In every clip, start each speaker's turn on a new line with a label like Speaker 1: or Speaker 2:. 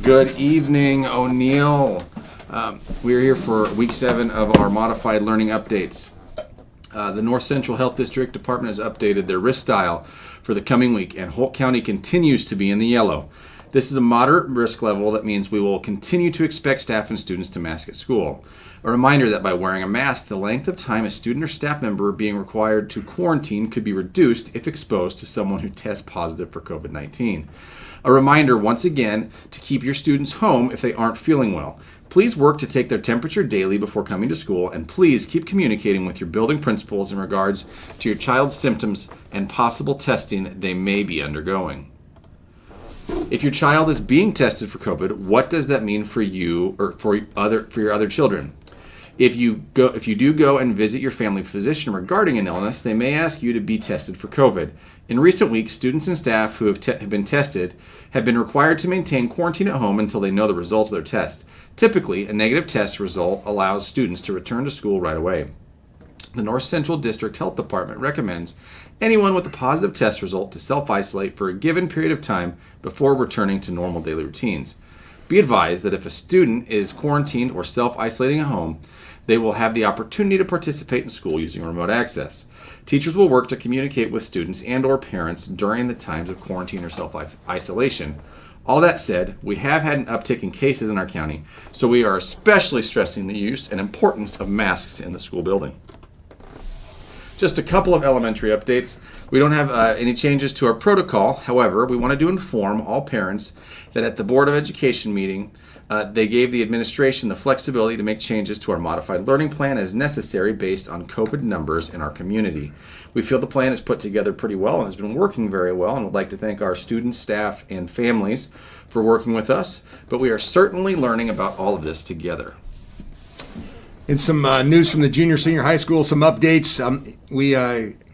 Speaker 1: Good evening, O'Neill. We're here for week 7 of our modified learning updates. The North Central Health District Department has updated their risk dial for the coming week, and Holt County continues to be in the yellow. This is a moderate risk level. That means we will continue to expect staff and students to mask at school. A reminder that by wearing a mask, the length of time a student or staff member being required to quarantine could be reduced if exposed to someone who tests positive for COVID-19. A reminder once again to keep your students home if they aren't feeling well. Please work to take their temperature daily before coming to school, and please keep communicating with your building principals in regards to your child's symptoms and possible testing they may be undergoing. If your child is being tested for COVID, what does that mean for you or for your other children? If you do go and visit your family physician regarding an illness, they may ask you to be tested for COVID. In recent weeks, students and staff who have been tested have been required to maintain quarantine at home until they know the results of their test. Typically, a negative test result allows students to return to school right away. The North Central District Health Department recommends anyone with a positive test result to self-isolate for a given period of time before returning to normal daily routines. Be advised that if a student is quarantined or self-isolating at home, they will have the opportunity to participate in school using remote access. Teachers will work to communicate with students and or parents during the times of quarantine or self-isolation. All that said, we have had an uptick in cases in our county, so we are especially stressing the use and importance of masks in the school building. Just a couple of elementary updates. We don't have any changes to our protocol. However, we wanted to inform all parents that at the Board of Education meeting, they gave the administration the flexibility to make changes to our modified learning plan as necessary based on COVID numbers in our community. We feel the plan is put together pretty well and has been working very well, and would like to thank our students, staff, and families for working with us, but we are certainly learning about all of this together.
Speaker 2: In some news from the junior senior high school, some updates.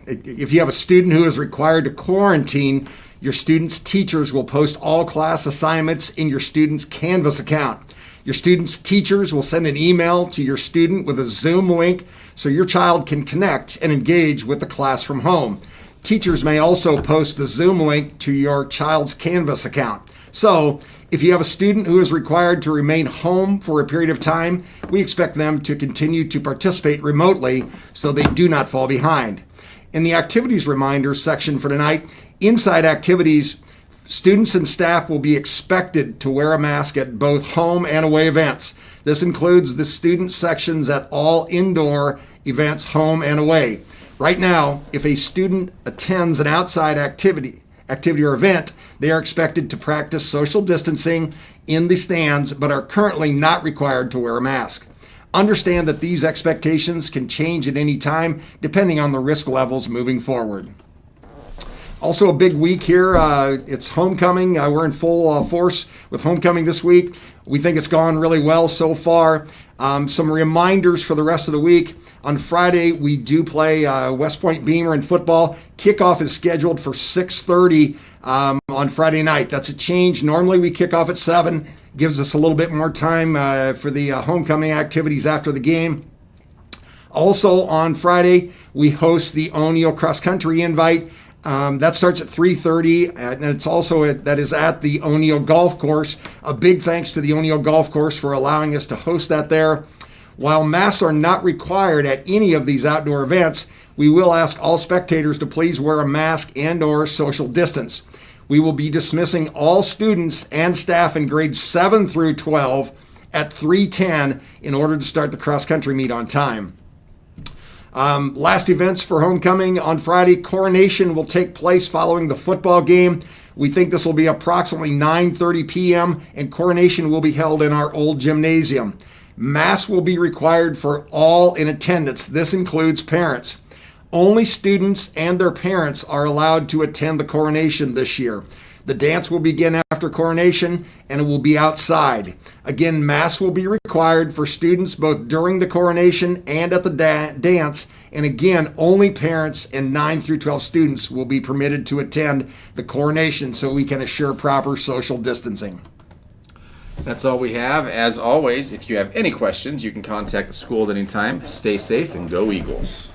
Speaker 2: If you have a student who is required to quarantine, your student's teachers will post all class assignments in your student's Canvas account. Your student's teachers will send an email to your student with a Zoom link so your child can connect and engage with the class from home. Teachers may also post the Zoom link to your child's Canvas account. So, if you have a student who is required to remain home for a period of time, we expect them to continue to participate remotely so they do not fall behind. In the activities reminders section for tonight, inside activities, students and staff will be expected to wear a mask at both home and away events. This includes the student sections at all indoor events, home and away. Right now, if a student attends an outside activity or event, they are expected to practice social distancing in the stands, but are currently not required to wear a mask. Understand that these expectations can change at any time, depending on the risk levels moving forward. Also a big week here. It's homecoming. We're in full force with homecoming this week. We think it's gone really well so far. Some reminders for the rest of the week. On Friday, we do play West Point Beamer in football. Kickoff is scheduled for 6:30 on Friday night. That's a change. Normally we kick off at 7. Gives us a little bit more time for the homecoming activities after the game. Also on Friday, we host the O'Neill Cross Country Invite. That starts at 3:30, and it's also that is at the O'Neill Golf Course. A big thanks to the O'Neill Golf Course for allowing us to host that there. While masks are not required at any of these outdoor events, we will ask all spectators to please wear a mask and or social distance. We will be dismissing all students and staff in grades 7 through 12 at 3:10 in order to start the cross-country meet on time. Last events for homecoming on Friday. Coronation will take place following the football game. We think this will be approximately 9:30 p.m. and coronation will be held in our old gymnasium. Masks will be required for all in attendance. This includes parents. Only students and their parents are allowed to attend the coronation this year. The dance will begin after coronation and it will be outside. Again, masks will be required for students both during the coronation and at the dance. And again, only parents and 9 through 12 students will be permitted to attend the coronation so we can assure proper social distancing.
Speaker 1: That's all we have. As always, if you have any questions, you can contact the school at any time. Stay safe and go Eagles.